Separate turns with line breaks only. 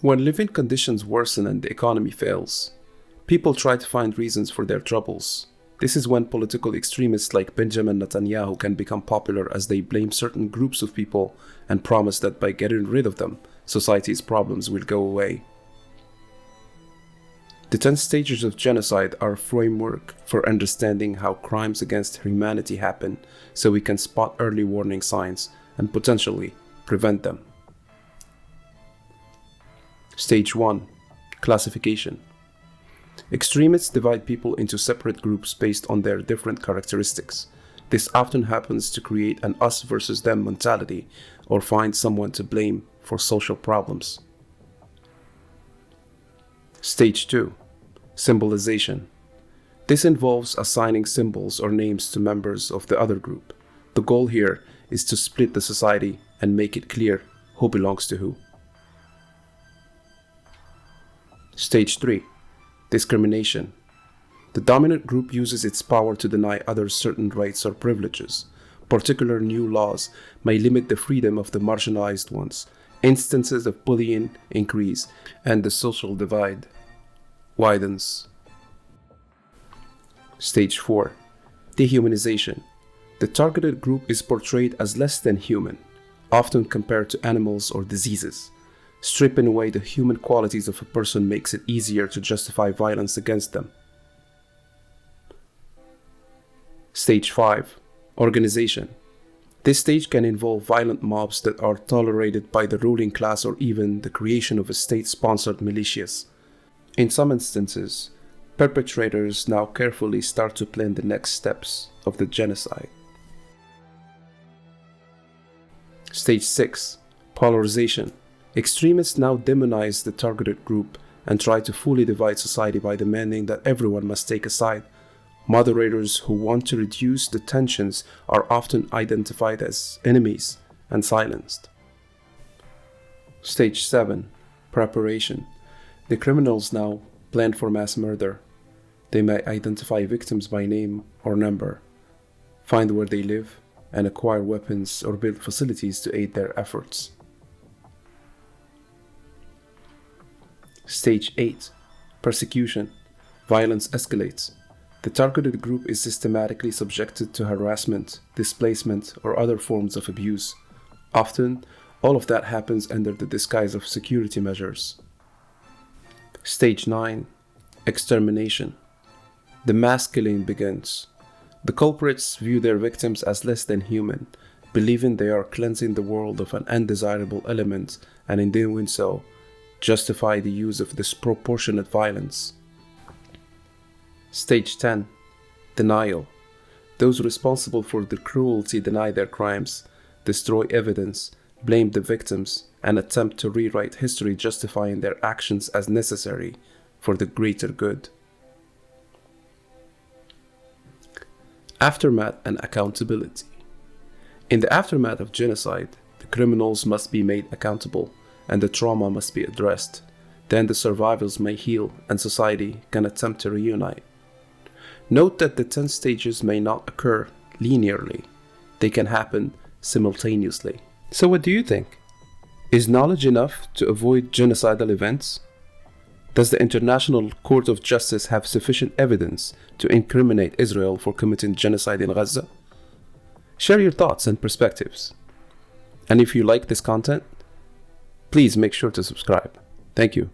When living conditions worsen and the economy fails, people try to find reasons for their troubles. This is when political extremists like Benjamin Netanyahu can become popular, as they blame certain groups of people and promise that by getting rid of them, society's problems will go away. The 10 stages of genocide are a framework for understanding how crimes against humanity happen, so we can spot early warning signs and potentially prevent them. Stage 1. Classification. Extremists divide people into separate groups based on their different characteristics. This often happens to create an us versus them mentality or find someone to blame for social problems. Stage 2. Symbolization. This involves assigning symbols or names to members of the other group. The goal here is to split the society and make it clear who belongs to who. Stage 3. Discrimination. The dominant group uses its power to deny others certain rights or privileges. Particular new laws may limit the freedom of the marginalized ones. Instances of bullying increase, and the social divide widens. Stage 4. Dehumanization. The targeted group is portrayed as less than human, often compared to animals or diseases. Stripping away the human qualities of a person makes it easier to justify violence against them. Stage 5. Organization. This stage can involve violent mobs that are tolerated by the ruling class or even the creation of a state-sponsored militias. In some instances, perpetrators now carefully start to plan the next steps of the genocide. Stage 6. Polarization. Extremists now demonize the targeted group and try to fully divide society by demanding that everyone must take a side. Moderators who want to reduce the tensions are often identified as enemies and silenced. Stage 7. Preparation. The criminals now plan for mass murder. They may identify victims by name or number, find where they live, and acquire weapons or build facilities to aid their efforts. Stage 8. Persecution. Violence escalates. The targeted group is systematically subjected to harassment, displacement, or other forms of abuse. Often, all of that happens under the disguise of security measures. Stage 9. Extermination. The mass killing begins. The culprits view their victims as less than human, believing they are cleansing the world of an undesirable element, and in doing so, justify the use of disproportionate violence. Stage 10. Denial. Those responsible for the cruelty deny their crimes, destroy evidence, blame the victims, and attempt to rewrite history, justifying their actions as necessary for the greater good. Aftermath and accountability. In the aftermath of genocide, the criminals must be made accountable, and the trauma must be addressed. Then the survivors may heal, and society can attempt to reunite. Note that the 10 stages may not occur linearly. They can happen simultaneously. So what do you think? Is knowledge enough to avoid genocidal events? Does the International Court of Justice have sufficient evidence to incriminate Israel for committing genocide in Gaza? Share your thoughts and perspectives. And if you like this content, please make sure to subscribe. Thank you.